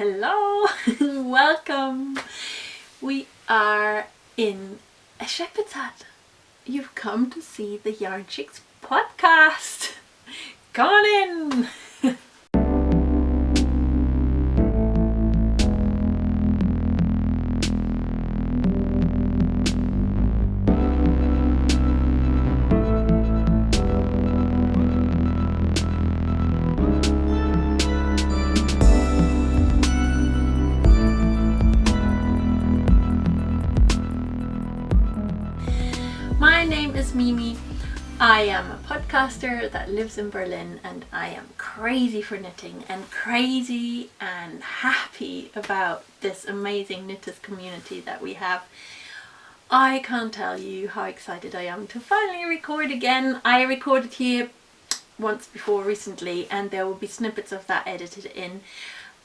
Hello, welcome. We are in a shepherd's hut. You've come to see the Yarnchix Podcast. Come on in. My name is Mimi. I am a podcaster that lives in Berlin, and I am crazy for knitting and crazy and happy about this amazing knitters community that we have. I can't tell you how excited I am to finally record again. I recorded here once before recently, and there will be snippets of that edited in,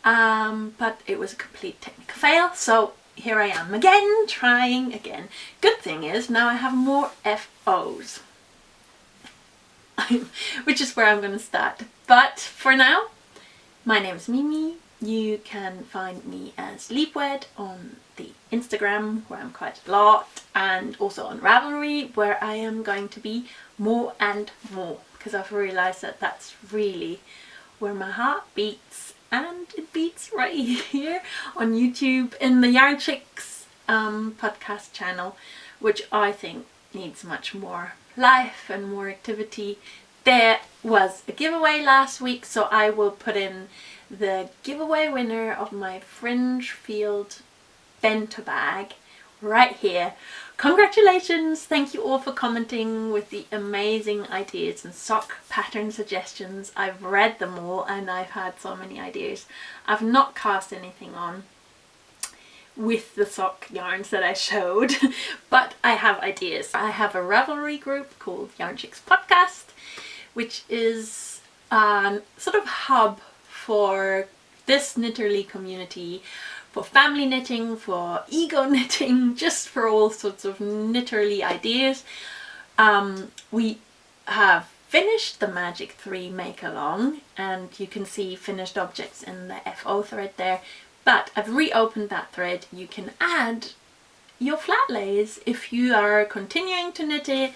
but it was a complete technical fail, so here I am again, trying again. Good thing is now I have more FOs, which is where I'm going to start. But for now, my name is Mimi. You can find me as Leapwed on the Instagram, where I'm quite a lot, and also on Ravelry, where I am going to be more and more, because I've realized that that's really where my heart beats. And it beats right here on YouTube in the Yarnchix Podcast channel, which I think needs much more life and more activity. There was a giveaway last week, so I will put in the giveaway winner of my Fringe Field bento bag right here. Congratulations! Thank you all for commenting with the amazing ideas and sock pattern suggestions. I've read them all and I've had so many ideas. I've not cast anything on with the sock yarns that I showed, but I have ideas. I have a Ravelry group called Yarnchix Podcast, which is a sort of hub for this knitterly community, for family knitting, for ego knitting, just for all sorts of knitterly ideas. We have finished the Magic 3 make along, and you can see finished objects in the FO thread there, but I've reopened that thread. You can add your flat lays if you are continuing to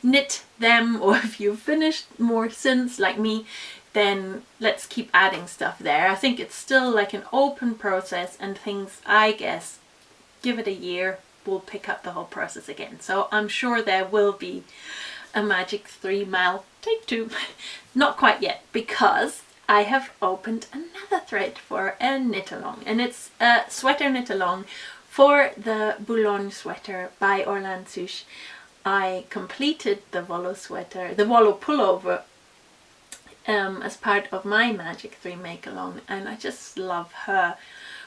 knit them, or if you've finished more since, like me, then let's keep adding stuff there. I think it's still like an open process, and things, I guess, give it a year, we'll pick up the whole process again. So I'm sure there will be a Magic 3 Mal Take 2. Not quite yet, because I have opened another thread for a knit-along, and it's a sweater knit-along for the Boulogne sweater by Orlan Souche. I completed the Volo sweater, the Volo Pullover, as part of my Magic 3 make along, and I just love her.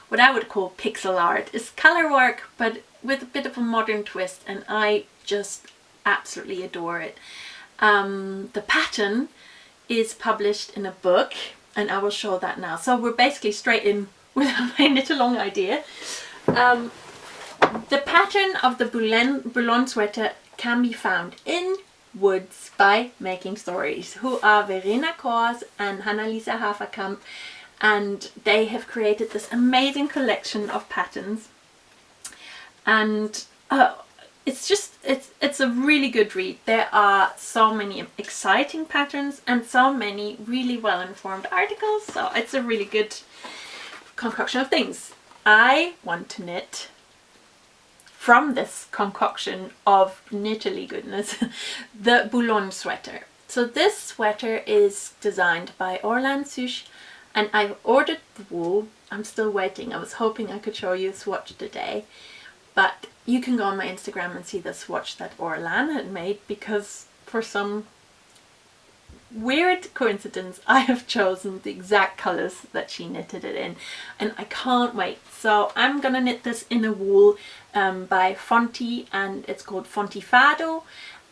What I would call pixel art is color work, but with a bit of a modern twist, and I just absolutely adore it. The pattern is published in a book, and I will show that now. So we're basically straight in with my knit along idea. The pattern of the Boulogne sweater can be found in Woods by Making Stories, who are Verena Kors and Hannalisa Haferkamp, and they have created this amazing collection of patterns, and it's a really good read. There are so many exciting patterns and so many really well informed articles, so it's a really good concoction of things. I want to knit from this concoction of knitterly goodness, the Boulogne sweater. So this sweater is designed by Orlan Souche, and I've ordered the wool. I'm still waiting. I was hoping I could show you a swatch today, but you can go on my Instagram and see the swatch that Orlan had made, because for some weird coincidence I have chosen the exact colours that she knitted it in, and I can't wait. So I'm gonna knit this in a wool by Fonti, and it's called Fonti Fado.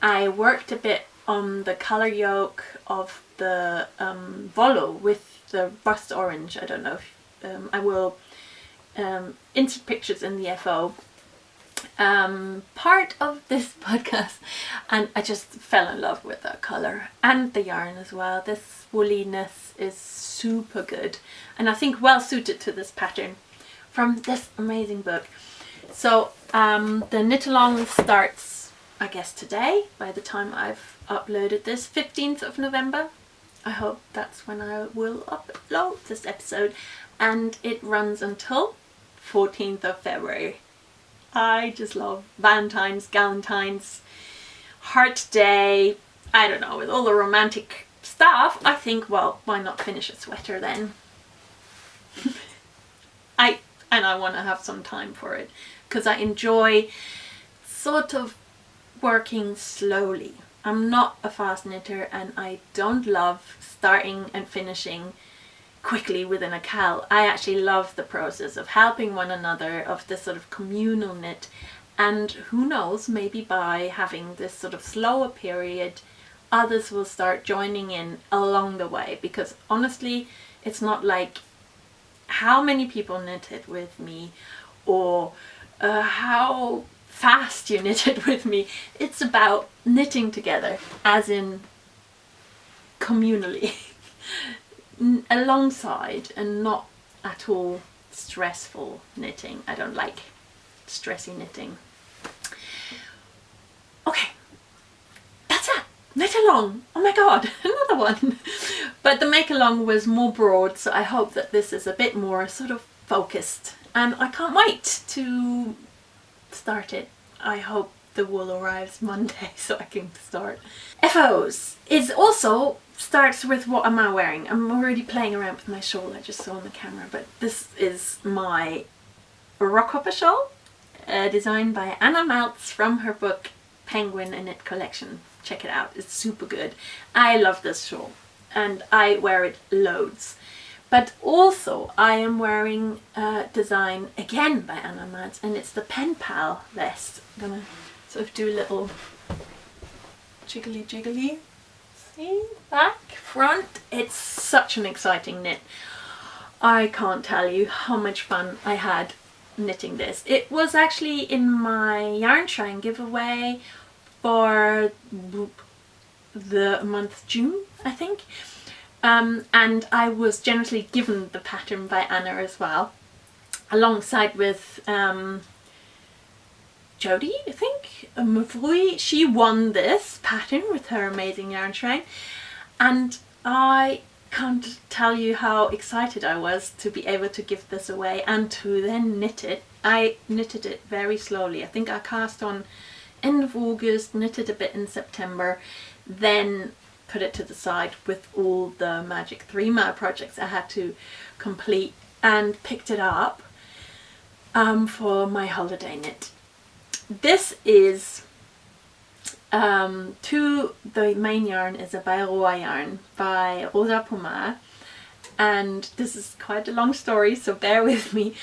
I worked a bit on the colour yoke of the Volo with the rust orange. I don't know if I will insert pictures in the FO part of this podcast, and I just fell in love with the colour and the yarn as well. This wooliness is super good, and I think well suited to this pattern from this amazing book. So the knit along starts, I guess, today, by the time I've uploaded this, 15th of November. I hope that's when I will upload this episode, and it runs until 14th of February. I just love Valentine's, Galentine's, Heart Day, I don't know, with all the romantic stuff. I think, well, why not finish a sweater then? I want to have some time for it, because I enjoy sort of working slowly. I'm not a fast knitter, and I don't love starting and finishing quickly within a cowl. I actually love the process of helping one another, of this sort of communal knit, and who knows, maybe by having this sort of slower period, others will start joining in along the way, because honestly, it's not like how many people knitted with me or how fast you knitted with me. It's about knitting together, as in communally, alongside, and not at all stressful knitting. I don't like stressy knitting. Okay, that's it. Knit along. Oh my god, another one. But the make along was more broad, so I hope that this is a bit more sort of focused, and I can't wait to start it. I hope the wool arrives Monday so I can start. FOs is also starts with what am I wearing. I'm already playing around with my shawl I just saw on the camera, but this is my Rockhopper shawl, designed by Anna Maltz from her book Penguin and Knit Collection. Check it out, it's super good. I love this shawl and I wear it loads. But also I am wearing a design again by Anna Maltz, and it's the Pen Pal vest. I'm gonna sort of do a little jiggly. See? Back, front. It's such an exciting knit. I can't tell you how much fun I had knitting this. It was actually in my Yarn Shrine giveaway for the month June, I think. And I was generously given the pattern by Anna as well, alongside with Jodie, I think, Mavui. She won this pattern with her amazing Yarn Shrine, and I can't tell you how excited I was to be able to give this away and to then knit it. I knitted it very slowly. I think I cast on end of August, knitted a bit in September, then put it to the side with all the Magic 3 Mile projects I had to complete, and picked it up for my holiday knit. This is the main yarn is a Bairoa yarn by Rosa Pomar, and this is quite a long story, so bear with me.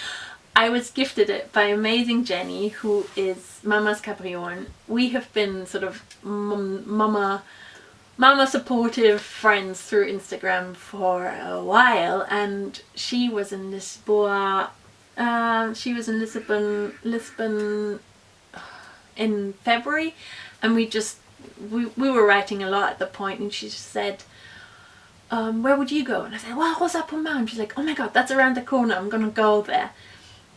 I was gifted it by amazing Jenny, who is Mama's Cabrion. We have been sort of mama supportive friends through Instagram for a while, and she was in Lisboa. She was in Lisbon in February, and we were writing a lot at the point, and she just said, where would you go? And I said, well, Rosa Pomar. And she's like, oh my god, that's around the corner, I'm gonna go there.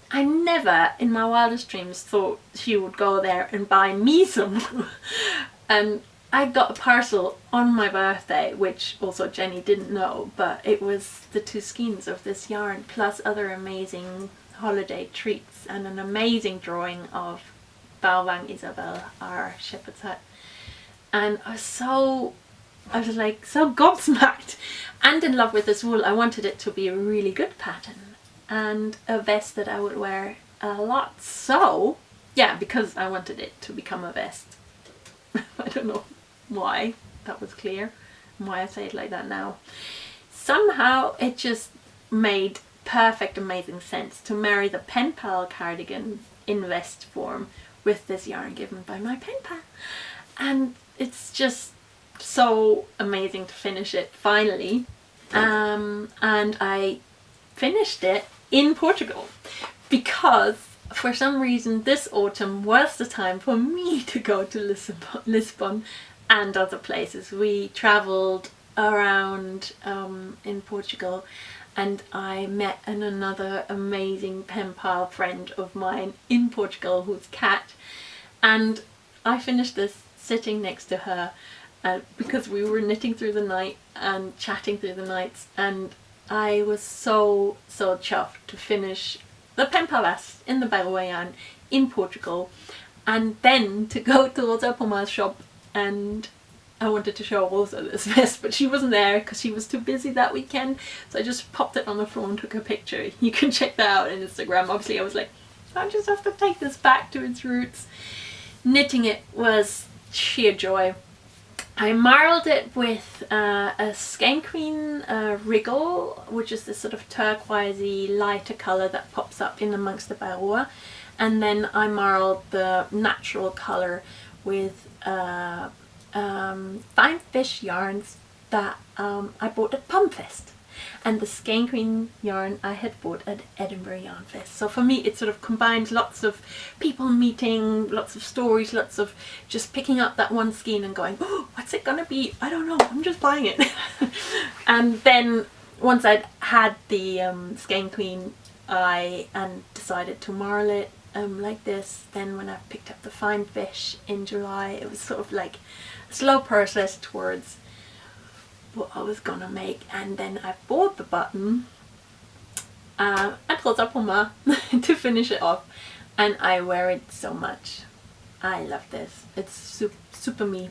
I never in my wildest dreams thought she would go there and buy me some. And I got a parcel on my birthday, which also Jenny didn't know, but it was the 2 skeins of this yarn plus other amazing holiday treats and an amazing drawing of Bauwang Isabel, our shepherd's hut. And I was like so gobsmacked and in love with this wool. I wanted it to be a really good pattern and a vest that I would wear a lot. So yeah, because I wanted it to become a vest. I don't know why that was clear and why I say it like that now. Somehow it just made perfect, amazing sense to marry the Pen Pal cardigan in vest form with this yarn given by my pen pal. And it's just so amazing to finish it finally. And I finished it in Portugal because for some reason this autumn was the time for me to go to Lisbon and other places. We travelled around in Portugal, and I met another amazing pen pal friend of mine in Portugal who's Kat, and I finished this sitting next to her because we were knitting through the night and chatting through the nights, and I was so chuffed to finish the pen palas in the Baruayan in Portugal, and then to go to Rosa Pomar's shop. And I wanted to show Rosa this vest, but she wasn't there because she was too busy that weekend, so I just popped it on the floor and took a picture. You can check that out on Instagram. Obviously I was like, I just have to take this back to its roots. Knitting it was sheer joy. I marled it with a Skein Queen wriggle, which is this sort of turquoisey lighter colour that pops up in amongst the barua, and then I marled the natural colour with fine fish yarns that I bought at Pumfest, and the Skein Queen yarn I had bought at Edinburgh Yarn Fest. So for me it sort of combines lots of people meeting, lots of stories, lots of just picking up that one skein and going, oh, what's it gonna be? I don't know, I'm just buying it. And then once I'd had the Skein Queen, I decided to marl it like this. Then when I picked up the fine fish in July, it was sort of like a slow process towards what I was gonna make, and then I bought the button at Rosa Pomar to finish it off, and I wear it so much. I love this. It's super me.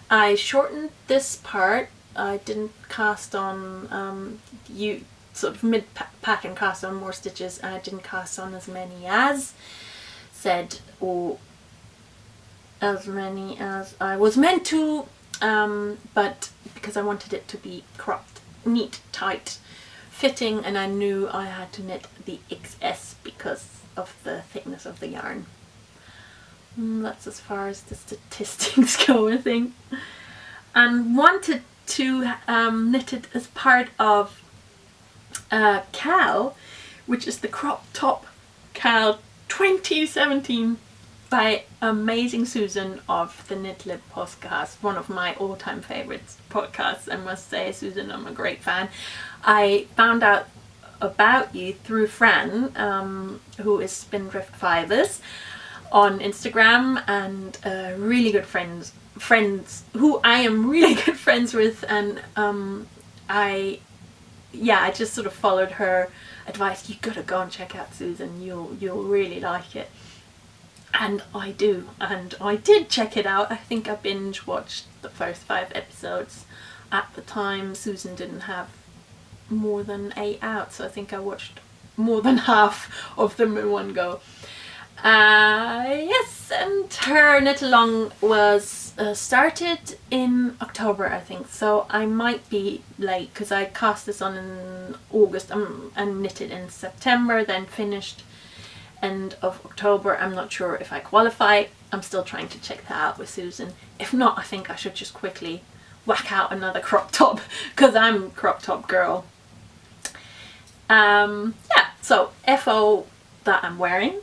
I shortened this part. I didn't cast on you sort of mid pattern cast on more stitches, and I didn't cast on as many as said, or as many as I was meant to, but because I wanted it to be cropped, neat, tight, fitting, and I knew I had to knit the XS because of the thickness of the yarn. That's as far as the statistics go, I think. And wanted to knit it as part of Cal, which is the crop top Cal 2017 by Amazing Susan of the Knitterly podcast, one of my all-time favorites podcasts, I must say. Susan, I'm a great fan. I found out about you through Fran, who is Spindrift Fibers on Instagram, and really good friends who I am really good friends with, and I just sort of followed her advice. You gotta go and check out Susan, you'll really like it. And I do, and I did check it out. I think I binge watched the first 5 episodes. At the time Susan didn't have more than 8 out, so I think I watched more than half of them in one go. Yes, and her knit along was started in October, I think, so I might be late because I cast this on in August and knitted in September, then finished end of October. I'm not sure if I qualify. I'm still trying to check that out with Susan. If not, I think I should just quickly whack out another crop top because I'm crop top girl. Yeah, so FO that I'm wearing.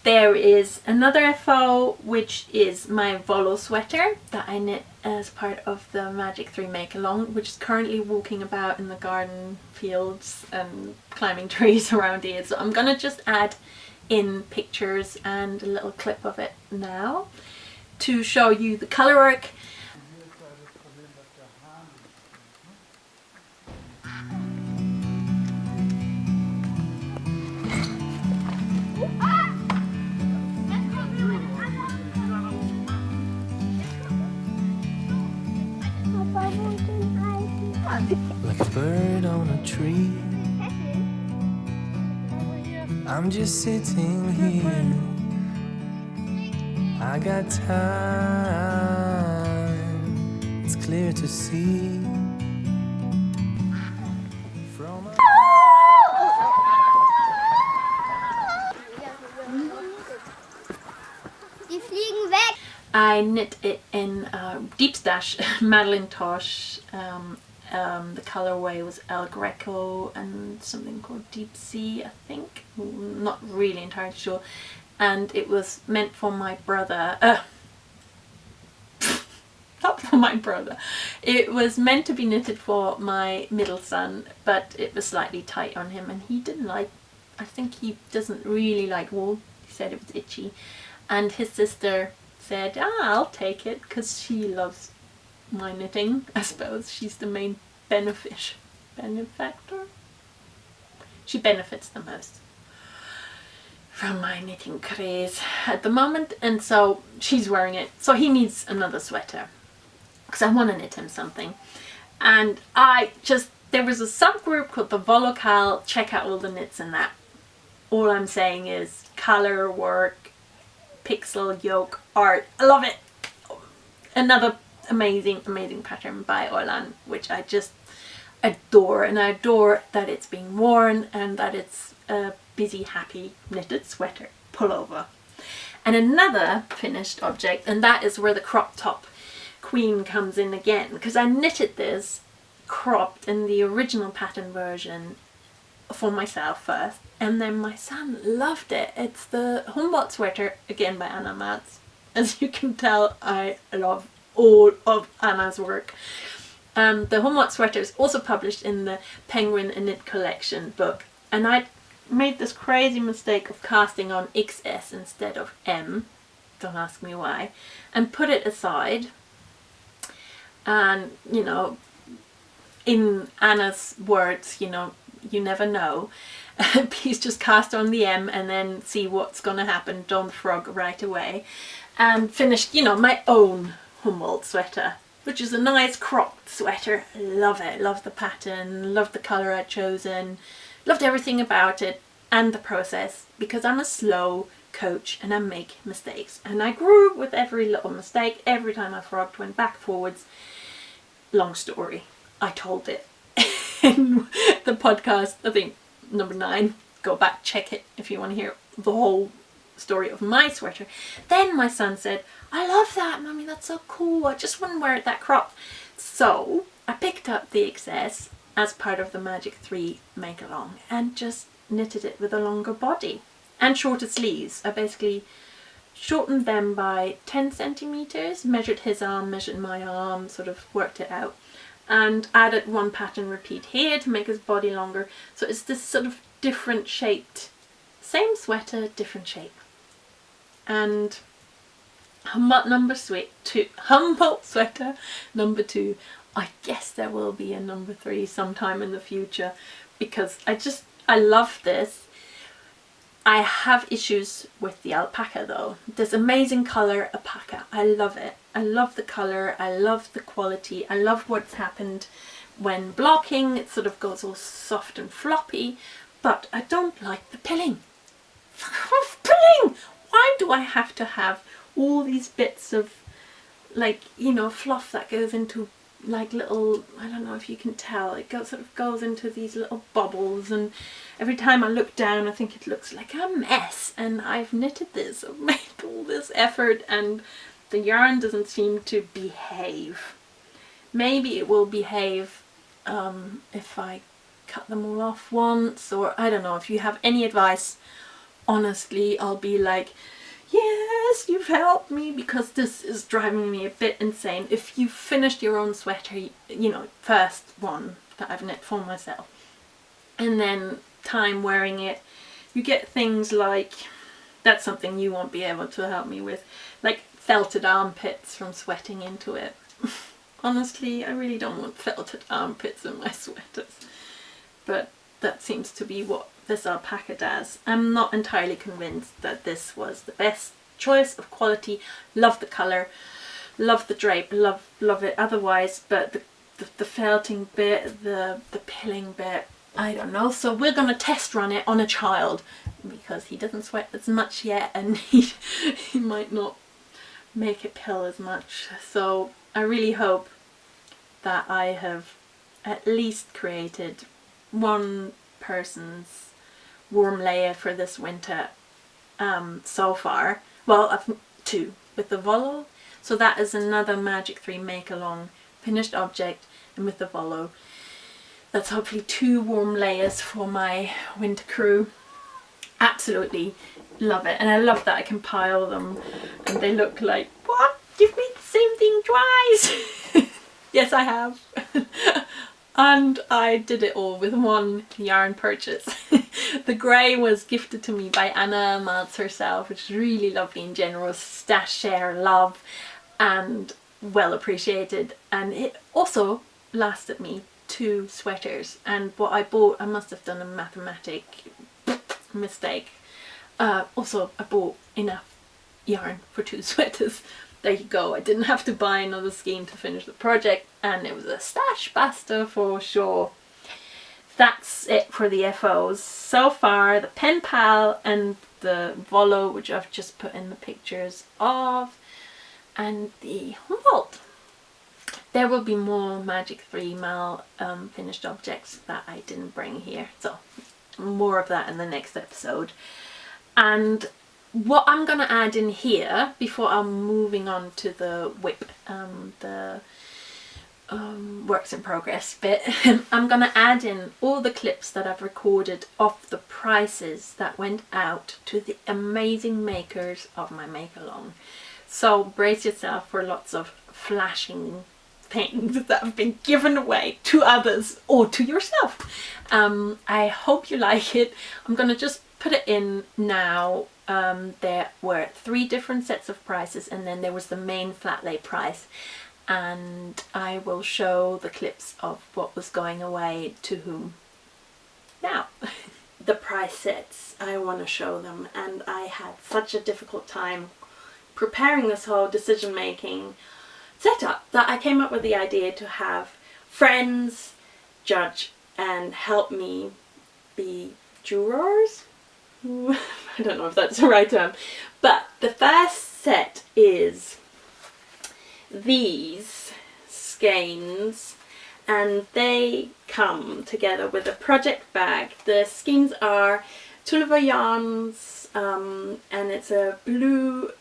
There is another FO, which is my Volo sweater that I knit as part of the Magic 3 Make Along, which is currently walking about in the garden fields and climbing trees around here. So I'm gonna just add in pictures and a little clip of it now to show you the colour work. Like a bird on a tree, I'm just sitting here. I got time, it's clear to see. Die fliegen weg! I knit it in Deep Stash Madeline Tosh The colorway was El Greco and something called Deep Sea, I think. Not really entirely sure. And it was meant for my brother. Not for my brother. It was meant to be knitted for my middle son, but it was slightly tight on him, and he didn't like. I think he doesn't really like wool. He said it was itchy, and his sister said, I'll take it, because she loves my knitting. I suppose she's the main benefactor. She benefits the most from my knitting craze at the moment, and so she's wearing it. So he needs another sweater because I want to knit him something. And there was a subgroup called the Volo Cal. Check out all the knits in that. All I'm saying is color work, pixel yoke art. I love it. Another amazing pattern by Orlan, which I just adore, and I adore that it's being worn and that it's a busy, happy knitted sweater pullover. And another finished object, and that is where the crop top queen comes in again, because I knitted this cropped in the original pattern version for myself first, and then my son loved it. It's the Humboldt sweater, again by Anna Matz. As you can tell, I love all of Anna's work. The Humboldt sweater is also published in the Penguin and Knit Collection book, and I made this crazy mistake of casting on XS instead of M, don't ask me why, and put it aside. And you know, in Anna's words, you know, you never know. Please just cast on the M and then see what's gonna happen. Don't frog right away. And finished, you know, my own Humboldt sweater, which is a nice cropped sweater. Love it, love the pattern, love the colour I'd chosen, loved everything about it and the process, because I'm a slow coach and I make mistakes, and I grew with every little mistake. Every time I frogged, went back, forwards. Long story, I told it in the podcast, I think number 9. Go back, check it if you want to hear the whole story of my sweater. Then my son said, I love that, Mummy, that's so cool, I just wouldn't wear it that crop. So I picked up the XS as part of the Magic 3 make along and just knitted it with a longer body and shorter sleeves. I basically shortened them by 10 centimeters, measured his arm, measured my arm, sort of worked it out, and added one pattern repeat here to make his body longer. So it's this sort of different shaped, same sweater, different shape. And Humboldt sweater number 2. I guess there will be a number 3 sometime in the future, because I love this. I have issues with the alpaca though. This amazing colour alpaca, I love it. I love the colour, I love the quality, I love what's happened when blocking. It sort of goes all soft and floppy, but I don't like the pilling. Pilling! Why do I have to have all these bits of, like, you know, fluff that goes into like little, I don't know if you can tell, it sort of goes into these little bubbles, and every time I look down I think it looks like a mess. And I've knitted this, I've made all this effort, and the yarn doesn't seem to behave. Maybe it will behave if I cut them all off once, or I don't know. If you have any advice, honestly, I'll be like, yes, you've helped me, because this is driving me a bit insane. If you finished your own sweater, you know, first one that I've knit for myself, and then time wearing it, you get things like, that's something you won't be able to help me with, like felted armpits from sweating into it. Honestly, I really don't want felted armpits in my sweaters, but that seems to be what this alpaca does. I'm not entirely convinced that this was the best choice of quality. Love the colour, love the drape, love it otherwise, but the felting bit, the pilling bit, I don't know. So we're gonna test run it on a child, because he doesn't sweat as much yet, and he might not make it pill as much. So I really hope that I have at least created one person's warm layer for this winter so far. Well, I've 2 with the Volo. So that is another Magic 3 make along finished object, and with the Volo. That's hopefully 2 warm layers for my winter crew. Absolutely love it, and I love that I can pile them and they look like, what? You've made the same thing twice! Yes, I have. And I did it all with one yarn purchase. The grey was gifted to me by Anna Maltz herself, which is really lovely and generous, stash, share, love, and well appreciated. And it also lasted me 2 sweaters, and what I bought, I must have done a mathematic mistake. Also, I bought enough yarn for 2 sweaters. There you go, I didn't have to buy another skein to finish the project, and it was a stash basta for sure. That's it for the FOs. So far, the Pen Pal and the Volo, which I've just put in the pictures of, and the Humboldt. There will be more Magic 3 Mal finished objects that I didn't bring here, so more of that in the next episode. And what I'm going to add in here, before I'm moving on to the whip, the works in progress bit, I'm going to add in all the clips that I've recorded of the prices that went out to the amazing makers of my make-along. So brace yourself for lots of flashing things that have been given away to others or to yourself. I hope you like it. I'm going to just put it in now. There were 3 different sets of prices, and then there was the main flat lay price, and I will show the clips of what was going away to whom. Now, the price sets, I want to show them, and I had such a difficult time preparing this whole decision making setup that I came up with the idea to have friends judge and help me be jurors. I don't know if that's the right term, but the first set is these skeins, and they come together with a project bag. The skeins are Tulliver yarns, and it's a blue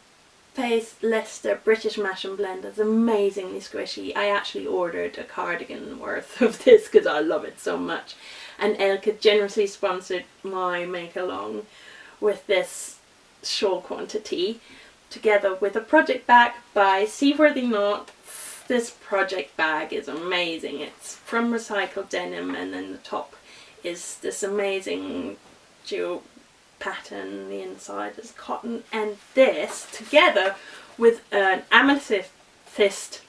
Face Leicester British Mash and Blend. It's amazingly squishy. I actually ordered a cardigan worth of this because I love it so much, and Elke generously sponsored my make along with this shawl quantity, together with a project bag by Seaworthy Knots. This project bag is amazing. It's from recycled denim, and then the top is this amazing geo pattern. The inside is cotton, and this together with an amethyst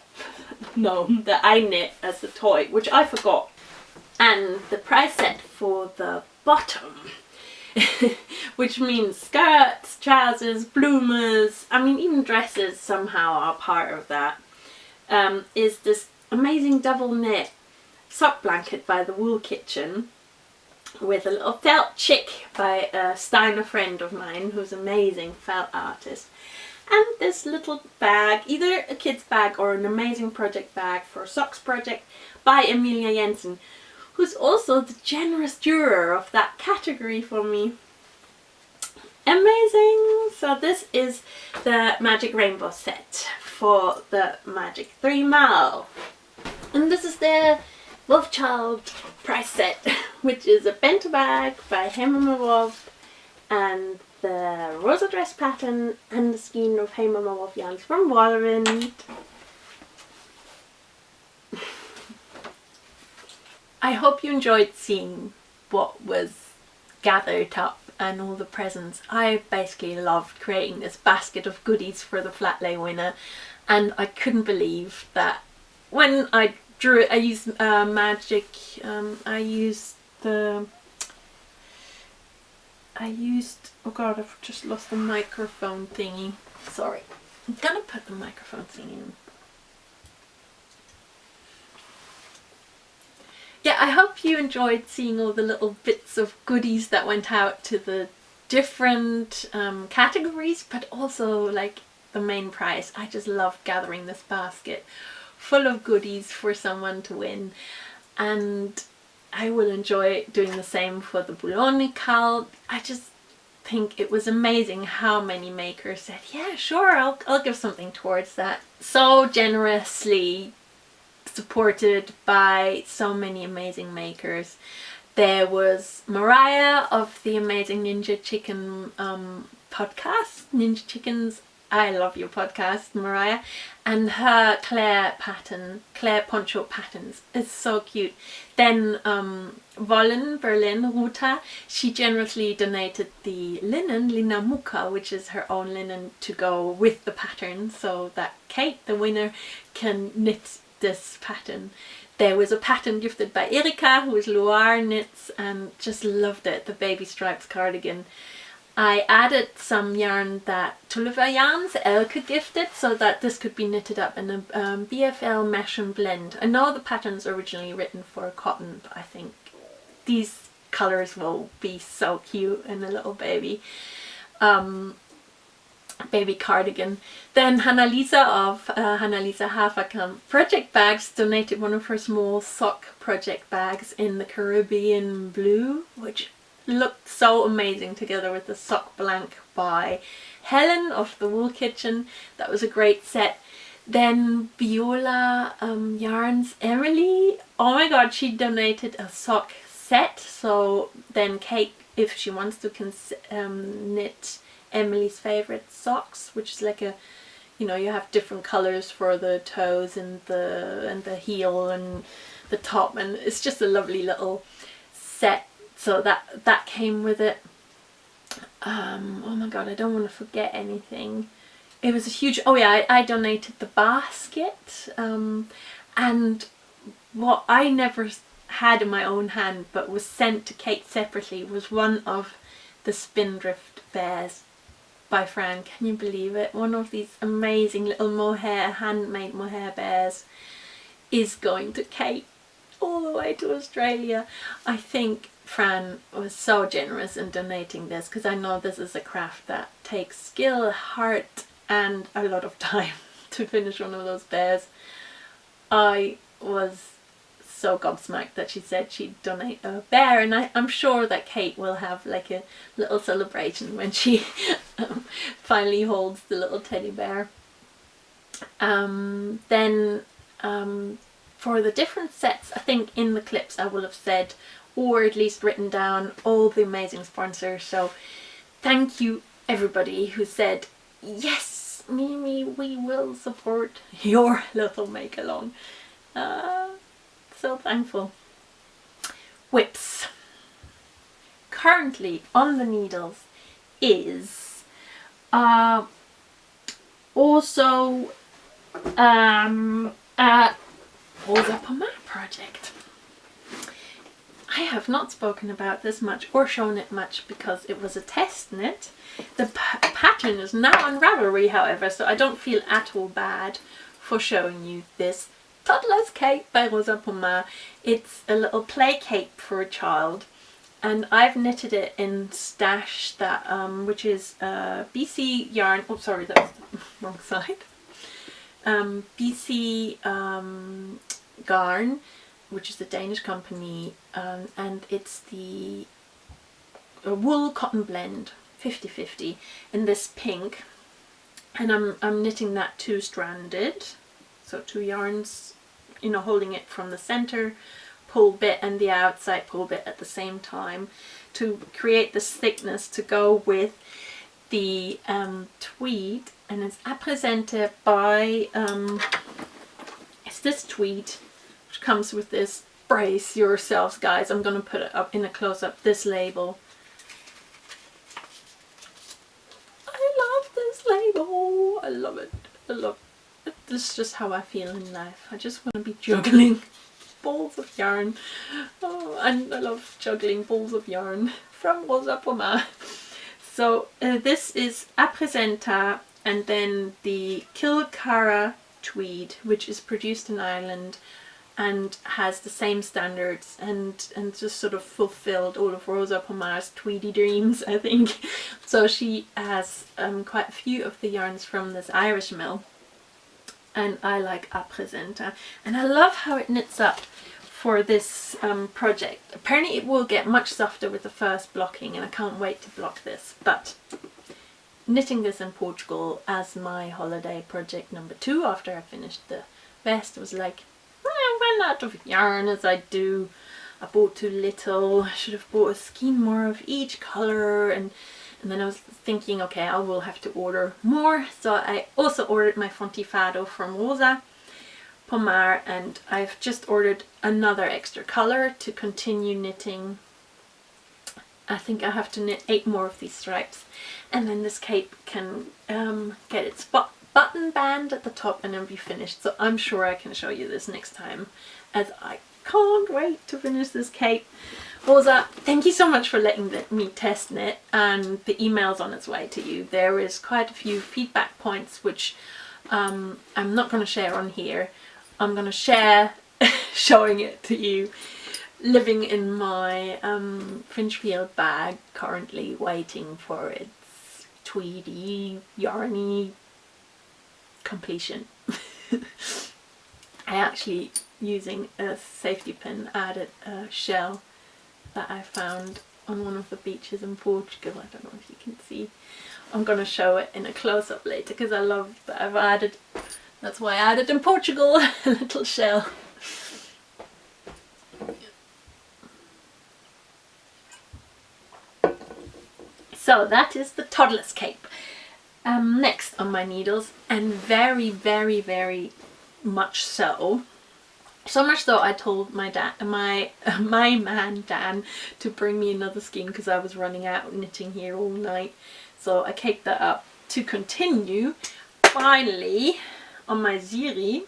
gnome that I knit as the toy, which I forgot. And the price set for the bottom which means skirts, trousers, bloomers, I mean even dresses somehow are part of that, is this amazing double knit sock blanket by the Wool Kitchen, with a little felt chick by a Steiner friend of mine who's an amazing felt artist, and this little bag, either a kid's bag or an amazing project bag for a socks project by Emilia Jensen, who's also the generous juror of that category for me. Amazing! So this is the Magic Rainbow set for the Magic 3 Mal. And this is the Wolfchild price set, which is a bento bag by Hema Wolf, and the Rosa dress pattern and the skein of Hema Wolf yarns from Waterwind. I hope you enjoyed seeing what was gathered up and all the presents. I basically loved creating this basket of goodies for the flat lay winner, and I couldn't believe that when I drew it, I used magic, I used, oh god, I've just lost the microphone thingy. Sorry, I'm gonna put the microphone thingy in. Yeah, I hope you enjoyed seeing all the little bits of goodies that went out to the different categories, but also like the main prize. I just love gathering this basket full of goodies for someone to win, and I will enjoy doing the same for the Boulogne Cal. I just think it was amazing how many makers said, yeah, sure, I'll give something towards that. So generously supported by so many amazing makers. There was Mariah of the Amazing Ninja Chicken podcast, Ninja Chickens. I love your podcast, Mariah, and her Claire poncho patterns is so cute. Then Berlin, Ruta, she generously donated the linen, Linamuka, which is her own linen to go with the pattern, so that Kate, the winner, can knit this pattern. There was a pattern gifted by Erika, who is Loire Knits, and just loved it, the baby stripes cardigan. I added some yarn that Tulliver Yarns, Elke gifted, so that this could be knitted up in a BFL mesh and blend. I know the pattern's originally written for cotton, but I think these colours will be so cute in a little baby cardigan. Then Hannalisa of Hannalisa Haferkamp Project Bags donated one of her small sock project bags in the Caribbean blue, which looked so amazing together with the sock blank by Helen of the Wool Kitchen. That was a great set. Then Viola Yarns Emily, oh my god, she donated a sock set, so then Kate, if she wants to, can knit Emily's favorite socks, which is like a, you know, you have different colors for the toes and the heel and the top, and it's just a lovely little set. So that came with it. Oh my god, I don't want to forget anything. It was a huge, oh yeah, I donated the basket, and what I never had in my own hand but was sent to Kate separately was one of the Spindrift bears by Fran. Can you believe it? One of these amazing little mohair, handmade mohair bears is going to Kate all the way to Australia. I think Fran was so generous in donating this, because I know this is a craft that takes skill, heart and a lot of time to finish one of those bears. I was so gobsmacked that she said she'd donate a bear, and I'm sure that Kate will have like a little celebration when she finally holds the little teddy bear. Then for the different sets, I think in the clips I will have said, or at least written down, all the amazing sponsors. So thank you everybody who said, yes, Mimi, we will support your little make along. So thankful. Whips. Currently on the needles is also Rosa Pomade project. I have not spoken about this much or shown it much because it was a test knit. The pattern is now on Ravelry, however, so I don't feel at all bad for showing you this Toddler's Cape by Rosa Pomade. It's a little play cape for a child, and I've knitted it in Stash, that which is BC yarn. Oh, sorry, that was the wrong side. BC Garn, which is the Danish company, and it's the wool cotton blend 50-50 in this pink, and I'm knitting that 2-stranded, so 2 yarns, you know, holding it from the center pull bit and the outside pull bit at the same time to create this thickness to go with the tweed. And it's presented by it's this tweed which comes with this, brace yourselves guys, I'm going to put it up in a close-up, this label. I love this label, I love it, I love it. This is just how I feel in life. I just want to be juggling balls of yarn. Oh, and I love juggling balls of yarn from Rosa Pomade. So this is Apresenta, and then the Kilcara tweed, which is produced in Ireland and has the same standards and just sort of fulfilled all of Rosa Pomade's tweedy dreams, I think. So she has quite a few of the yarns from this Irish mill, and I like Apresenta, and I love how it knits up for this project. Apparently it will get much softer with the first blocking, and I can't wait to block this. But knitting this in Portugal as my holiday project number 2 after I finished the vest was like, ran out of yarn, as I do. I bought too little. I should have bought a skein more of each colour, and then I was thinking, okay, I will have to order more. So I also ordered my Fontifado from Rosa Pomar, and I've just ordered another extra colour to continue knitting. I think I have to knit 8 more of these stripes, and then this cape can get its button band at the top and then be finished. So I'm sure I can show you this next time, as I can't wait to finish this cape. Rosa, thank you so much for letting me test knit, and the email's on its way to you. There is quite a few feedback points which I'm not going to share on here. I'm going to share showing it to you, living in my Finchfield bag, currently waiting for its tweedy, yarny completion. I actually, using a safety pin, added a shell that I found on one of the beaches in Portugal. I don't know if you can see. I'm going to show it in a close-up later because I love that I've added, that's why I added in Portugal, a little shell. So that is the toddler's cape. Next on my needles, and very, very, very much so. So much so I told my dad, my man Dan, to bring me another skein because I was running out knitting here all night. So I caked that up to continue finally on my Ziri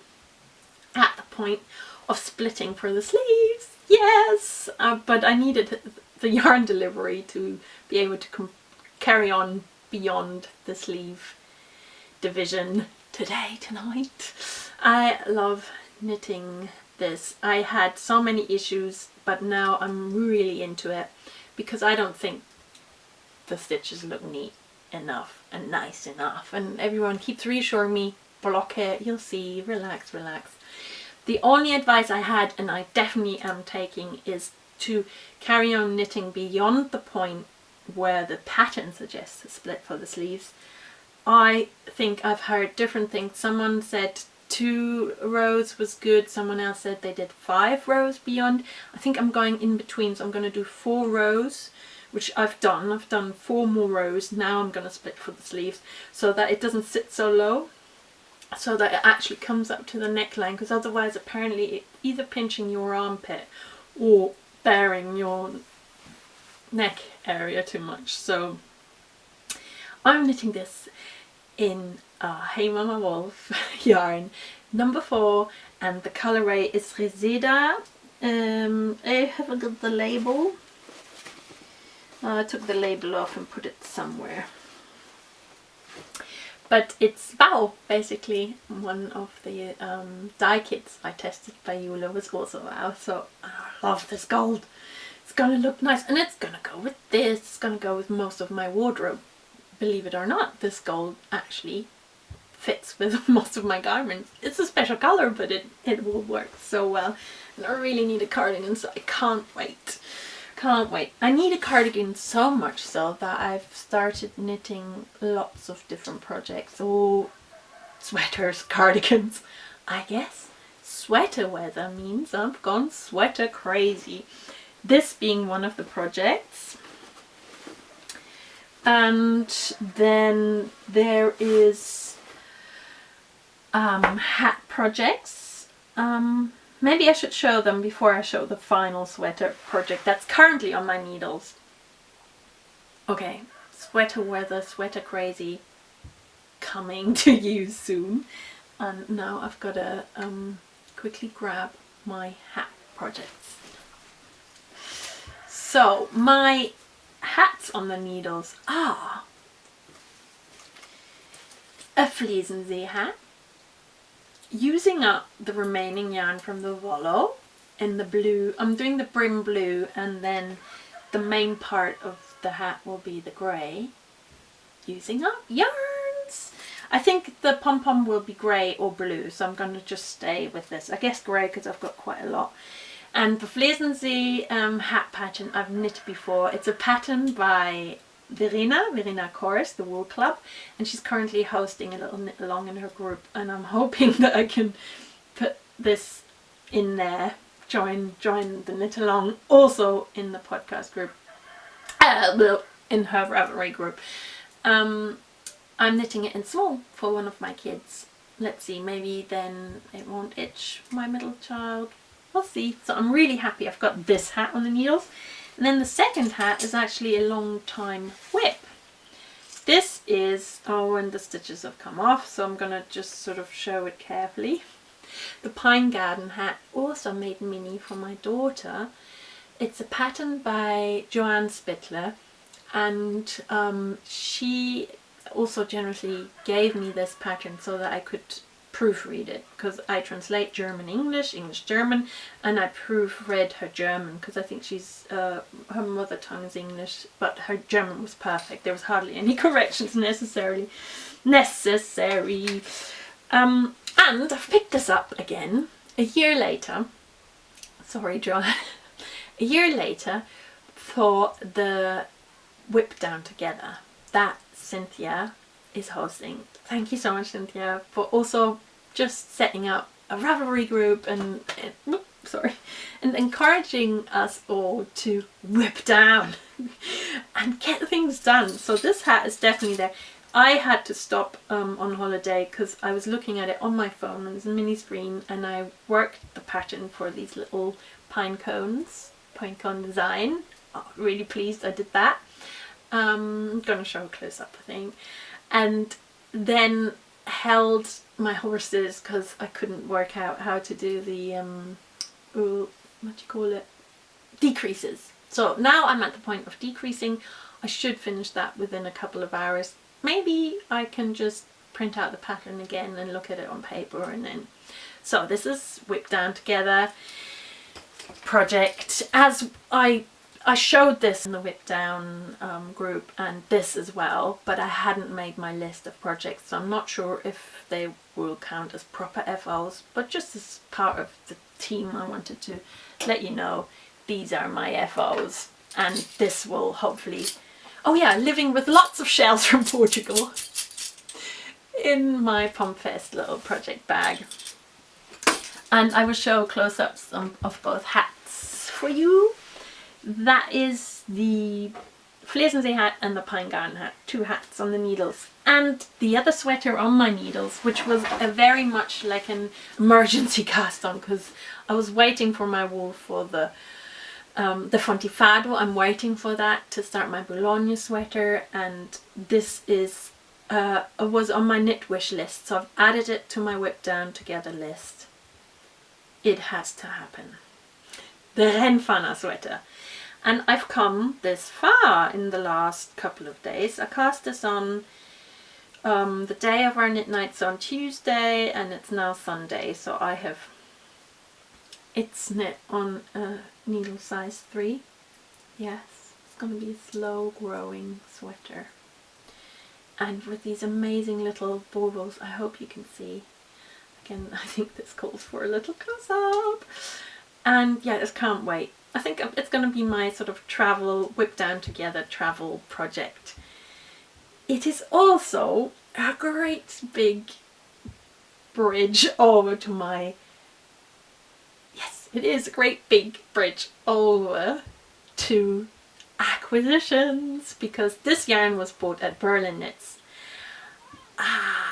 at the point of splitting for the sleeves. Yes! But I needed the yarn delivery to be able to carry on beyond the sleeve division tonight. I love knitting this. I had so many issues, but now I'm really into it because I don't think the stitches look neat enough and nice enough, and everyone keeps reassuring me, block it, you'll see, relax, relax. The only advice I had, and I definitely am taking, is to carry on knitting beyond the point where the pattern suggests a split for the sleeves. I think I've heard different things. Someone said 2 rows was good, someone else said they did 5 rows beyond. I think I'm going in between, so I'm going to do 4 rows, which I've done 4 more rows. Now I'm going to split for the sleeves so that it doesn't sit so low, so that it actually comes up to the neckline, because otherwise apparently it's either pinching your armpit or bearing your neck area too much. So I'm knitting this in Hey Mama Wolf yarn number 4, and the colorway is Reseda. I haven't got the label. I took the label off and put it somewhere. But it's Vow, basically. One of the dye kits I tested by Eula was also Vow, so I love this gold. It's gonna look nice, and it's gonna go with this. It's gonna go with most of my wardrobe. Believe it or not, this gold actually fits with most of my garments. It's a special color, but it will work so well. And I really need a cardigan, so I can't wait. Can't wait. I need a cardigan so much so that I've started knitting lots of different projects. Oh, sweaters, cardigans. I guess sweater weather means I've gone sweater crazy. This being one of the projects. And then there is hat projects. Maybe I should show them before I show the final sweater project that's currently on my needles. Okay, sweater weather, sweater crazy, coming to you soon. And now I've got to quickly grab my hat projects. So my hats on the needles are a Fliesensee hat, using up the remaining yarn from the Volo in the blue. I'm doing the brim blue, and then the main part of the hat will be the grey. Using up yarns. I think the pom-pom will be grey or blue, so I'm going to just stay with this. I guess grey because I've got quite a lot. And the Fliesensee hat pattern I've knit before. It's a pattern by Verena Chorus, the Wool Club, and she's currently hosting a little knit along in her group, and I'm hoping that I can put this in there. Join the knit along, also in the podcast group, in her Ravelry group. I'm knitting it in small for one of my kids. Let's see, maybe then it won't itch my middle child. We'll see. So I'm really happy I've got this hat on the needles. And then the second hat is actually a long time whip. This is, when the stitches have come off, so I'm gonna just sort of show it carefully. The Pine Garden hat, also made mini for my daughter. It's a pattern by Joanne Spittler, and she also generously gave me this pattern so that I could proofread it, because I translate German English, English German, and I proofread her German because I think she's her mother tongue is English, but her German was perfect. There was hardly any corrections necessary. And I've picked this up again a year later. Sorry, John. A year later for the Whip Down Together that Cynthia is hosting. Thank you so much, Cynthia, for also just setting up a Ravelry group and encouraging us all to whip down and get things done. So this hat is definitely there. I had to stop on holiday because I was looking at it on my phone and it's a mini screen, and I worked the pattern for these little pine cone design. Oh, really pleased I did that. I'm gonna show a close up, I think. And then held my horses because I couldn't work out how to do the decreases. So now I'm at the point of decreasing. I should finish that within a couple of hours. Maybe I can just print out the pattern again and look at it on paper, and then. So this is Whip Down Together project. As I showed this in the Whip Down group, and this as well, but I hadn't made my list of projects, so I'm not sure if they will count as proper FOs, but just as part of the team I wanted to let you know these are my FOs, and this will hopefully, oh yeah, living with lots of shells from Portugal in my Pomfest little project bag. And I will show close-ups of both hats for you. That is the Flesensee hat and the Pine Garden hat, 2 hats on the needles. And the other sweater on my needles, which was a very much like an emergency cast on, because I was waiting for my wool for the Fontifado. I'm waiting for that to start my Boulogne sweater, and this is was on my knit wish list, so I've added it to my Whip Down Together list. It has to happen. The Renfana sweater. And I've come this far in the last couple of days. I cast this on the day of our knit nights on Tuesday, and it's now Sunday, so it's knit on needle size 3. Yes, it's going to be a slow growing sweater. And with these amazing little baubles, I hope you can see. Again, I think this calls for a little close-up. And yeah, I just can't wait. I think it's going to be my sort of Whip Down Together travel project. It is also a great big bridge over to my... Yes, it is a great big bridge over to acquisitions, because this yarn was bought at Berlin Knits.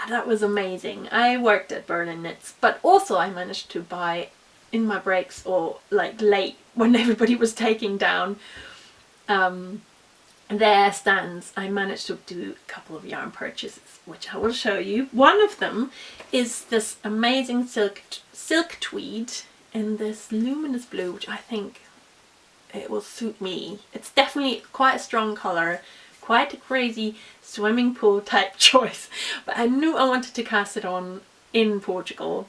That was amazing. I worked at Berlin Knits, but also I managed to buy in my breaks, or like late when everybody was taking down their stands, I managed to do a couple of yarn purchases, which I will show you. One of them is this amazing silk tweed in this luminous blue, which I think it will suit me. It's definitely quite a strong colour, quite a crazy swimming pool type choice, but I knew I wanted to cast it on in Portugal.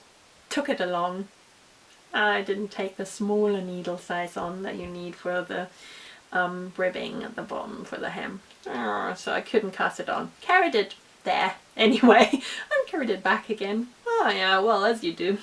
Took it along. I didn't take the smaller needle size on that you need for the ribbing at the bottom for the hem, so I couldn't cast it on. Carried it there anyway and carried it back again. Oh yeah, well, as you do.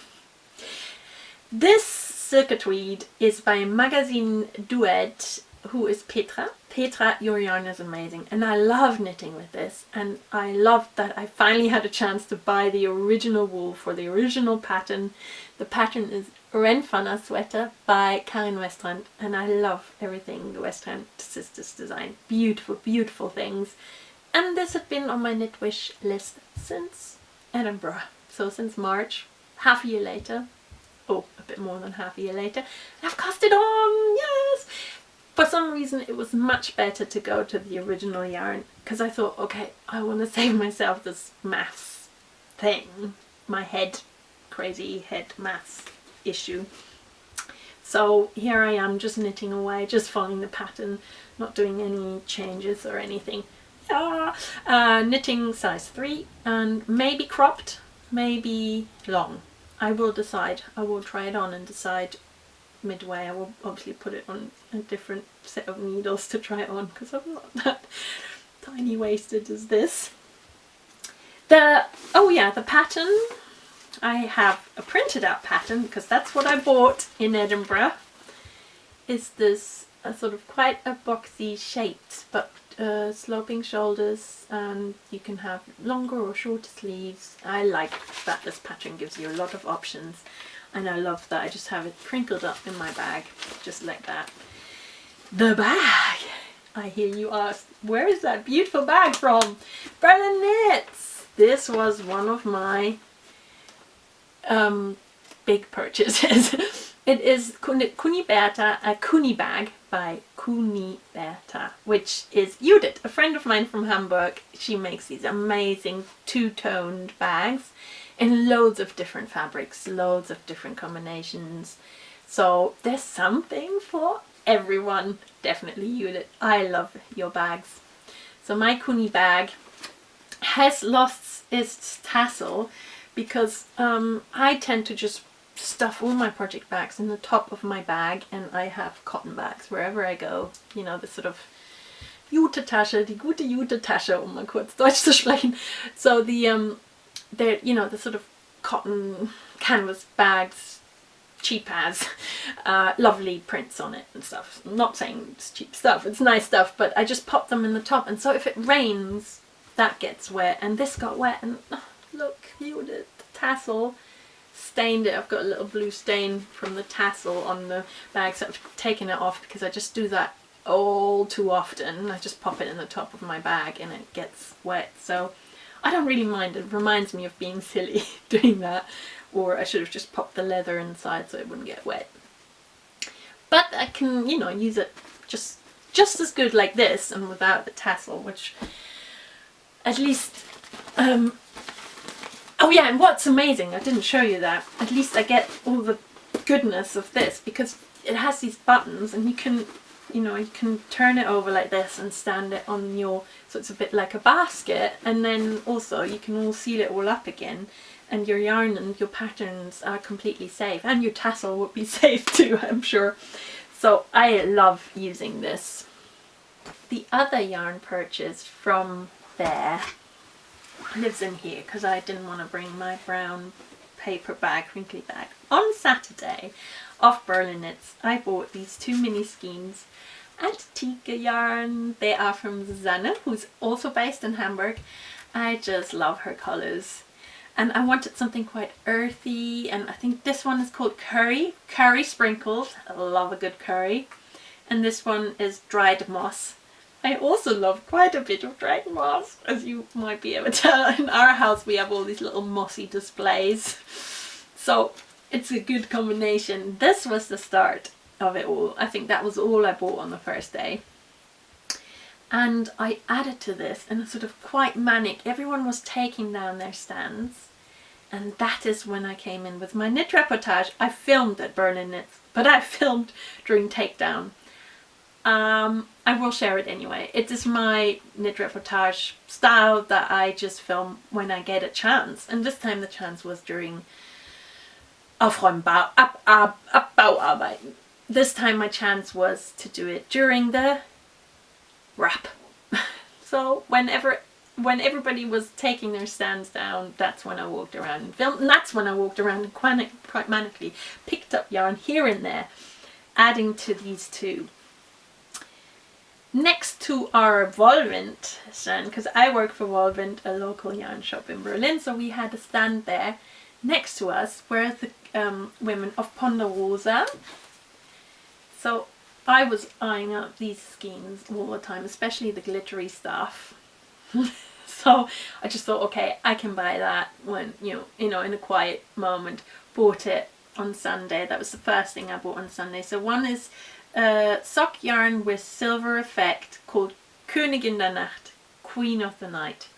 This silk tweed is by Magazine Duet, who is Petra. Petra, your yarn is amazing, and I love knitting with this, and I love that I finally had a chance to buy the original wool for the original pattern. The pattern is Renfanna sweater by Karin Westrand, and I love everything the Westrand sisters design. Beautiful, beautiful things. And this had been on my knit wish list since Edinburgh. So since March, half a year later. Oh, a bit more than half a year later. And I've cast it on! Yes! For some reason it was much better to go to the original yarn, because I thought, okay, I want to save myself this maths thing. My head, crazy head maths issue. So here I am, just knitting away, just following the pattern, not doing any changes or anything. Knitting size 3 and maybe cropped, maybe long. I will decide. I will try it on and decide midway. I will obviously put it on a different set of needles to try it on, because I'm not that tiny waisted as this. The pattern. I have a printed out pattern, because that's what I bought in Edinburgh. Is this a sort of quite a boxy shaped, but sloping shoulders, and you can have longer or shorter sleeves. I like that this pattern gives you a lot of options, and I love that I just have it crinkled up in my bag, just like that. The bag! I hear you ask, where is that beautiful bag from? Berlin Knits! This was one of my big purchases. It is Kuniberta, a Kuni bag by Kuniberta, which is Judith, a friend of mine from Hamburg. She makes these amazing two-toned bags in loads of different fabrics, loads of different combinations. So there's something for everyone. Definitely, Judith. I love your bags. So my Kuni bag has lost its tassel, because I tend to just stuff all my project bags in the top of my bag, and I have cotton bags wherever I go. You know, the sort of Jute-Tasche, die gute Jute-Tasche, um mal kurz Deutsch zu sprechen. So the sort of cotton canvas bags, cheap as, lovely prints on it and stuff. I'm not saying it's cheap stuff, it's nice stuff, but I just pop them in the top, and so if it rains, that gets wet, and this got wet, and look, the tassel stained it. I've got a little blue stain from the tassel on the bag, so I've taken it off, because I just do that all too often. I just pop it in the top of my bag and it gets wet, so I don't really mind. It reminds me of being silly doing that, or I should have just popped the leather inside so it wouldn't get wet. But I can, use it just as good like this and without the tassel, which at least oh yeah, and what's amazing, I didn't show you that, at least I get all the goodness of this, because it has these buttons, and you can turn it over like this and stand it on your, so it's a bit like a basket, and then also you can all seal it all up again, and your yarn and your patterns are completely safe, and your tassel would be safe too, I'm sure. So I love using this. The other yarn purchase from there lives in here, because I didn't want to bring my brown paper bag, crinkly bag. On Saturday, off Berlin Knits, I bought these two mini skeins at Tika Yarn. They are from Susanne, who's also based in Hamburg. I just love her colours, and I wanted something quite earthy, and I think this one is called curry sprinkled. I love a good curry. And this one is dried moss. I also love quite a bit of dried moss, as you might be able to tell. In our house we have all these little mossy displays, so it's a good combination. This was the start of it all. I think that was all I bought on the first day, and I added to this in a sort of quite manic, everyone was taking down their stands, and that is when I came in with my knit reportage. I filmed at Berlin Knits, but I filmed during takedown. I will share it anyway. It is my knit reportage style that I just film when I get a chance, and this time the chance was during Abbauarbeiten. This time my chance was to do it during the wrap. So when everybody was taking their stands down, that's when I walked around and filmed, and that's when I walked around and quite manically picked up yarn here and there, adding to these two. Next to our Wollwind stand, because I work for Wollwind, a local yarn shop in Berlin, so we had a stand there next to us where women of Ponderosa. So I was eyeing up these skeins all the time, especially the glittery stuff. So I just thought, okay, I can buy that when, you know, in a quiet moment. Bought it on Sunday. That was the first thing I bought on Sunday. So one is sock yarn with silver effect called Königin der Nacht, Queen of the Night.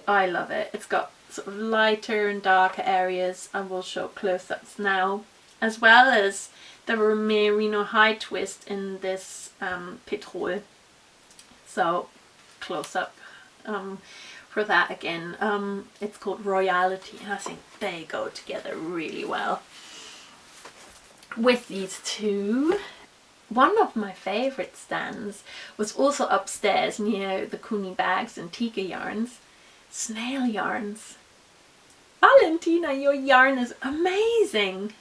I love it. It's got sort of lighter and darker areas. I will show close-ups now, as well as the merino high twist in this pétrole. So close-up for that again. It's called Royalty, and I think they go together really well with these two. One of my favourite stands was also upstairs near the Kuni bags and Tika yarns. Snail yarns. Valentina, your yarn is amazing.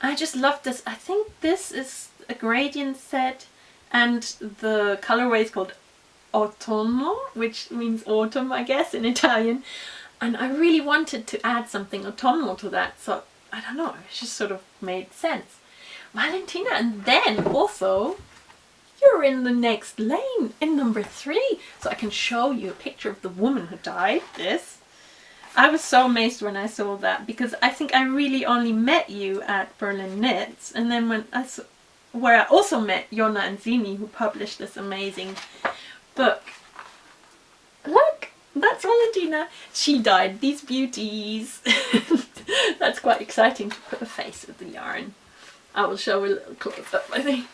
I just love this. I think this is a gradient set, and the colorway is called Autunno, which means autumn, I guess, in Italian. And I really wanted to add something autumnal to that, so I don't know, it just sort of made sense. Valentina, and then also you're in the next lane in number 3, so I can show you a picture of the woman who dyed this. I was so amazed when I saw that, because I think I really only met you at Berlin Knits, and then when I saw, where I also met Jonna and Zini, who published this amazing book. Look, that's Valentina. She dyed these beauties. That's quite exciting to put a face with the yarn. I will show a little close up, I think.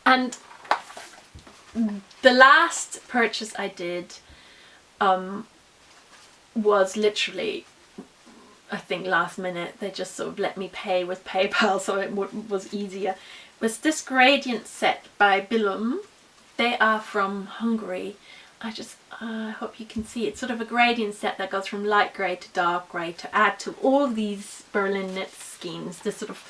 And the last purchase I did was literally, I think, last minute. They just sort of let me pay with PayPal, so it was easier. It was this gradient set by Billum. They are from Hungary. I hope you can see. It's sort of a gradient set that goes from light grey to dark grey to add to all these Berlin Knit schemes. This sort of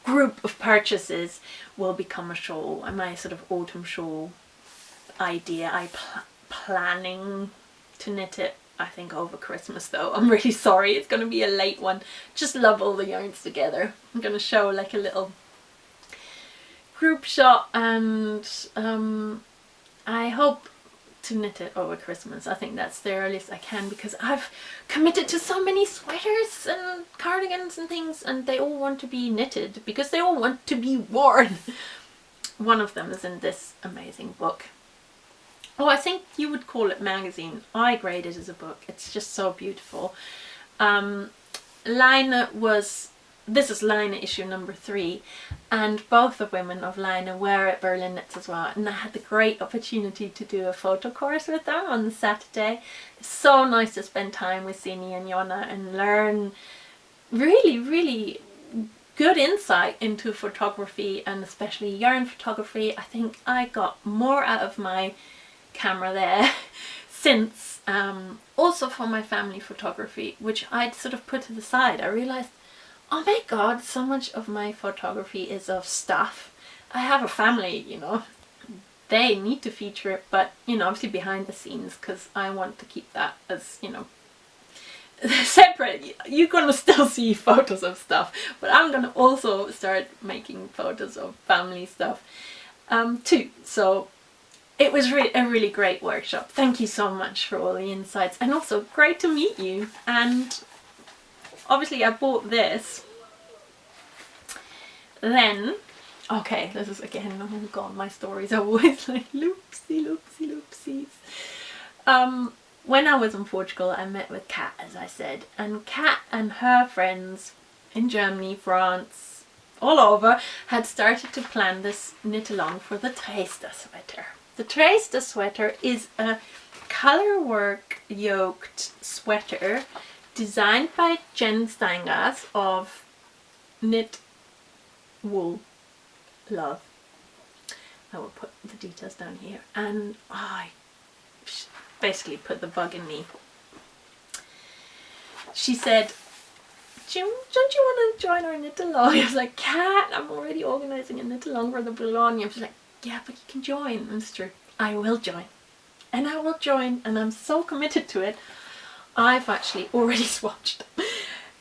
group of purchases will become a shawl, and my sort of autumn shawl idea. I'm planning to knit it, I think, over Christmas though. I'm really sorry, it's going to be a late one. Just love all the yarns together. I'm going to show like a little group shot, and I hope to knit it over Christmas. I think that's the earliest I can, because I've committed to so many sweaters and cardigans and things, and they all want to be knitted because they all want to be worn. One of them is in this amazing book. Oh, I think you would call it magazine. I grade it as a book. It's just so beautiful. This is Line issue number 3, and both the women of Line were at Berlin Knits as well, and I had the great opportunity to do a photo course with them on the Saturday. It's so nice to spend time with Sini and Jonna and learn really, really good insight into photography, and especially yarn photography. I think I got more out of my camera there since also for my family photography, which I'd sort of put to the side. I realized, oh my god, so much of my photography is of stuff. I have a family, you know, they need to feature it, but, you know, obviously behind the scenes, because I want to keep that as, you know, separate. You're gonna still see photos of stuff, but I'm gonna also start making photos of family stuff too. So it was a really great workshop. Thank you so much for all the insights, and also great to meet you. And obviously I bought this. Then, okay, this is again, oh god, my stories are always like loopsies. When I was in Portugal, I met with Kat, as I said, and Kat and her friends in Germany, France, all over, had started to plan this knit along for the Dresde sweater. The Dresde sweater is a color work yoked sweater designed by Jen Steingras of Knit Wool Love. I will put the details down here, and I basically put the bug in me. She said, don't you want to join our knit along? I was like, Kat, I'm already organising a knit along for the Bologna. I was like, yeah, but you can join. And it's true, I will join, and I'm so committed to it. I've actually already swatched.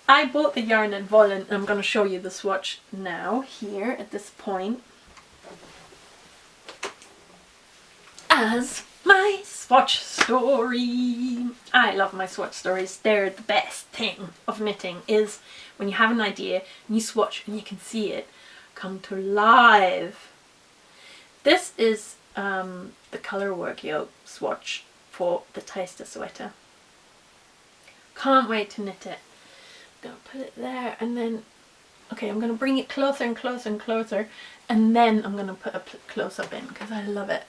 I bought the yarn at Volo, and I'm going to show you the swatch now, here at this point, as my swatch story. I love my swatch stories. They're the best thing of knitting, is when you have an idea and you swatch and you can see it come to life. This is the color work yoke swatch for the taster sweater. Can't wait to knit it. I'm gonna put it there, and then I'm gonna bring it closer and closer and closer, and then I'm gonna put a close up in because I love it.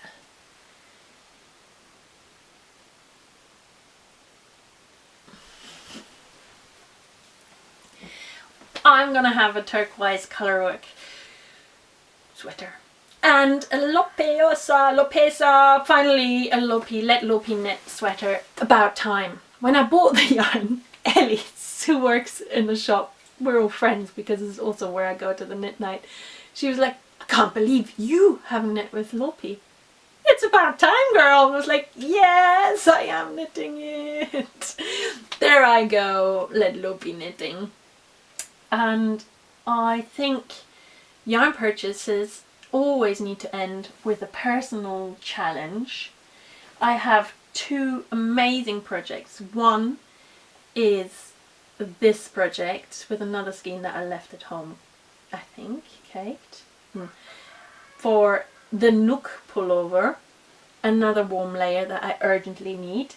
I'm gonna have a turquoise colorwork sweater. And a Lopesa, finally a Let Lopi knit sweater. About time. When I bought the yarn, Ellie, who works in the shop, we're all friends because it's also where I go to the knit night, she was like, I can't believe you haven't knit with Lopi. It's about time, girl. I was like, yes, I am knitting it. There I go, Let Lopi knitting. And I think yarn purchases always need to end with a personal challenge. I have two amazing projects. One is this project with another skein that I left at home, I think, caked, for the Nook pullover, another warm layer that I urgently need.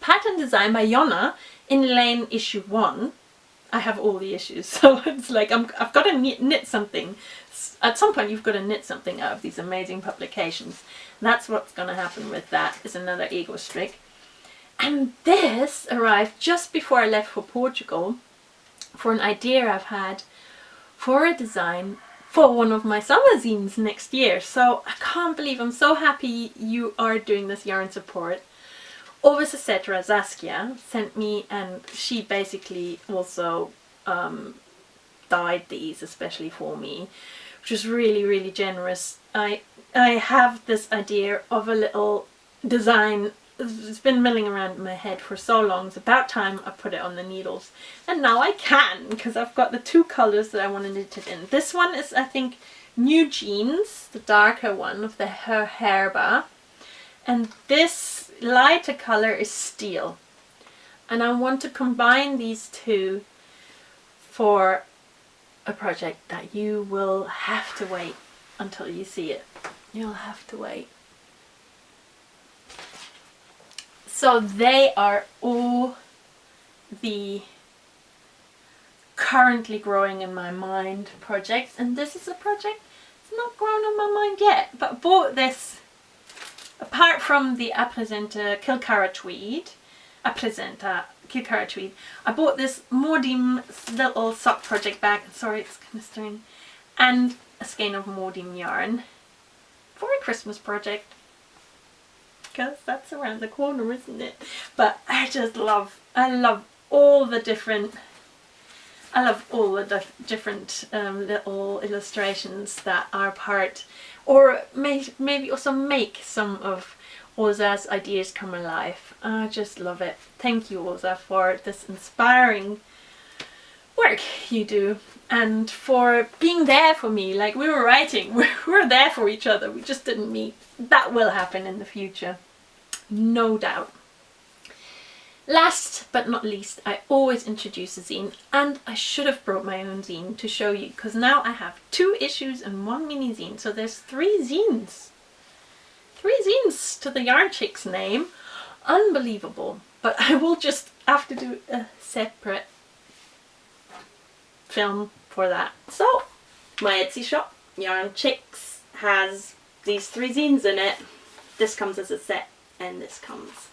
Pattern design by Jonna in Lane issue 1. I have all the issues, so it's like I've got to knit something. At some point you've got to knit something out of these amazing publications. That's what's going to happen with that, is another ego streak. And this arrived just before I left for Portugal for an idea I've had for a design for one of my summer zines next year. So I can't believe, I'm so happy you are doing this yarn support. Ovis etc. Saskia sent me, and she basically also dyed these especially for me, which was really, really generous. I have this idea of a little design. It's been milling around in my head for so long. It's about time I put it on the needles, and now I can, because I've got the two colors that I want to knit it in. This one is, I think, New Jeans, the darker one of her Herba, and this lighter color is Steel, and I want to combine these two for a project that you will have to wait until you see it. You'll have to wait. So they are all the currently growing in my mind projects, and this is a project that's not grown in my mind yet, but I bought this. Apart from the Apresenta Kilcara tweed, I bought this Mordim little sock project bag. Sorry, it's kind of stirring. And a skein of Mordim yarn for a Christmas project, because that's around the corner, isn't it? But I love all the different little illustrations that are part, or maybe also make some of Oza's ideas come alive. I just love it. Thank you, Oza, for this inspiring work you do, and for being there for me. Like, we were writing, we were there for each other, we just didn't meet. That will happen in the future, no doubt. Last but not least, I always introduce a zine, and I should have brought my own zine to show you, because now I have 2 issues and 1 mini zine, so there's 3 zines. 3 zines to the Yarnchix name. Unbelievable. But I will just have to do a separate film for that. So, my Etsy shop, Yarnchix, has these 3 zines in it. This comes as a set, and this comes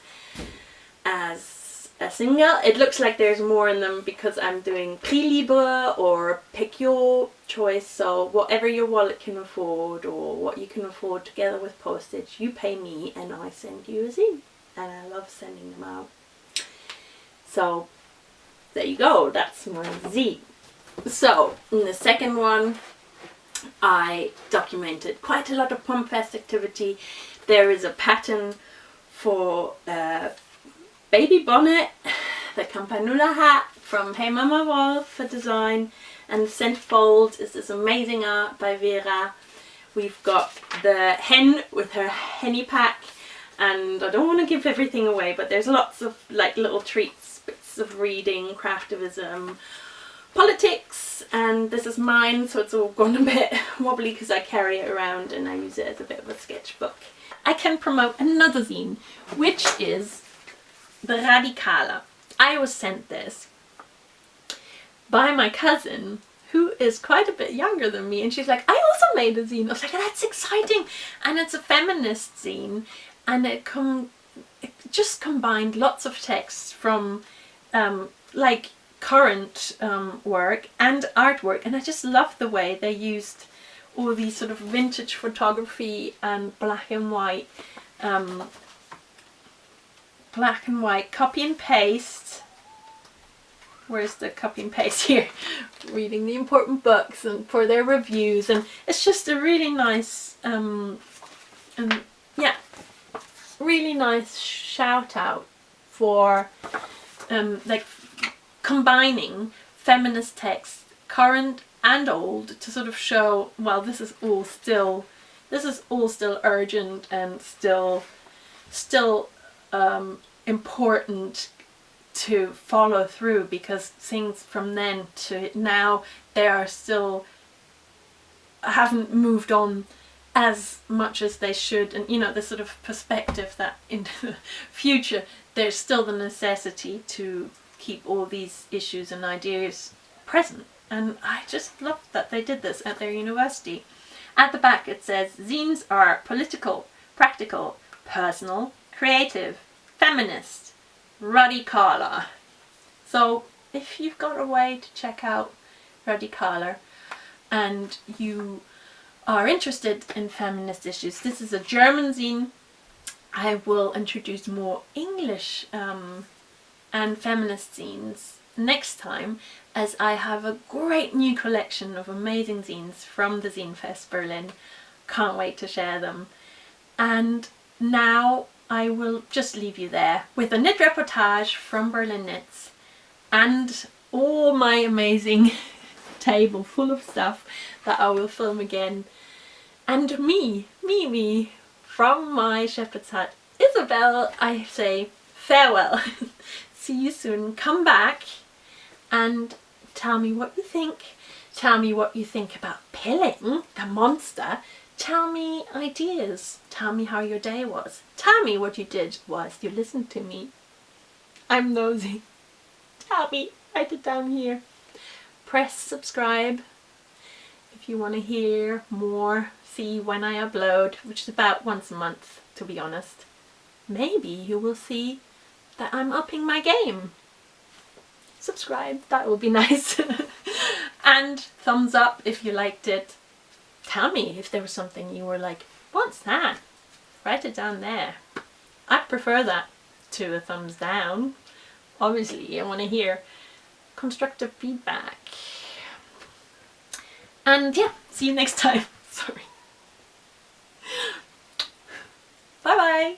as a single. It looks like there's more in them because I'm doing Prix Libre or pick your choice, so whatever your wallet can afford or what you can afford together with postage, you pay me and I send you a zine, and I love sending them out. So there you go, that's my zine. So in the second one I documented quite a lot of Pomfest activity. There is a pattern for baby bonnet, the Campanula hat from Hey Mama Wall for design, and Centerfold is this amazing art by Vera. We've got the hen with her henny pack, and I don't want to give everything away, but there's lots of like little treats, bits of reading, craftivism, politics, and this is mine, so it's all gone a bit wobbly because I carry it around and I use it as a bit of a sketchbook. I can promote another zine, which is the Radicale. I was sent this by my cousin, who is quite a bit younger than me, and she's like, I also made a zine. I was like, that's exciting. And it's a feminist zine, and it just combined lots of texts from like current work and artwork, and I just love the way they used all these sort of vintage photography and black and white copy and paste. Where's the copy and paste here? Reading the important books and for their reviews, and it's just a really nice really nice shout out for like combining feminist texts, current and old, to sort of show, well, this is all still urgent and still important to follow through, because things from then to now, they are still haven't moved on as much as they should, and the sort of perspective that into the future there's still the necessity to keep all these issues and ideas present. And I just love that they did this at their university. At the back it says, zines are political, practical, personal, creative, feminist, Radicale. So if you've got a way to check out Radicale and you are interested in feminist issues, this is a German zine. I will introduce more English and feminist zines next time, as I have a great new collection of amazing zines from the Zine Fest Berlin. Can't wait to share them. And now I will just leave you there with a knit reportage from Berlin Knits and all my amazing table full of stuff that I will film again, and me from my shepherd's hut, Isabel. I say farewell. See you soon. Come back and tell me what you think. Tell me what you think about Pilling, the monster. Tell me ideas. Tell me how your day was. Tell me what you did whilst you listened to me. I'm nosy. Tell me. Write it down here. Press subscribe if you want to hear more. See when I upload, which is about once a month, to be honest. Maybe you will see that I'm upping my game. Subscribe, that would be nice. And thumbs up if you liked it. Tell me if there was something you were like, what's that? Write it down there. I prefer that to a thumbs down. Obviously, I want to hear constructive feedback. And yeah, see you next time. Sorry. Bye bye.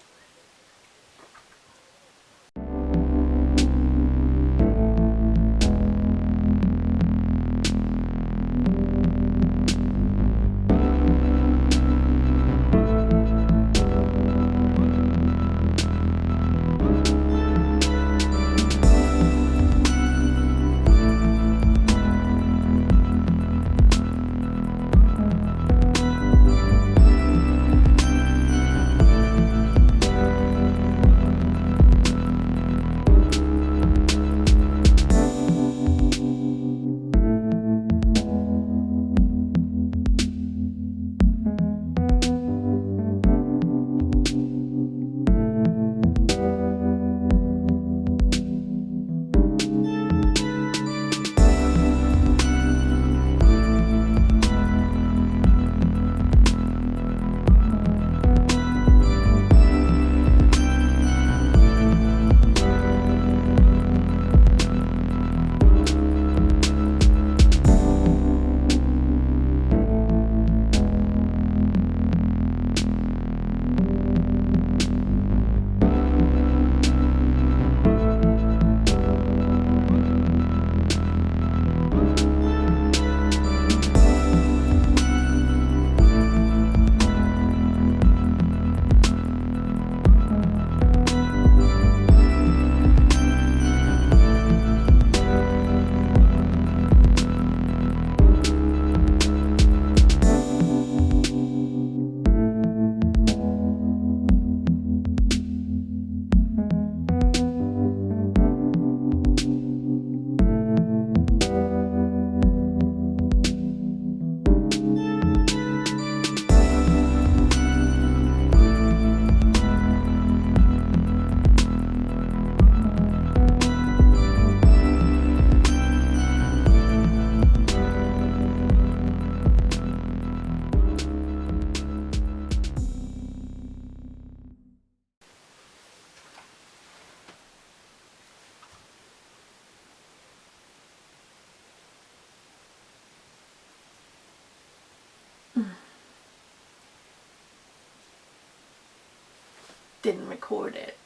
didn't record it.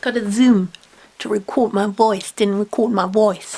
Got a Zoom to record my voice, didn't record my voice.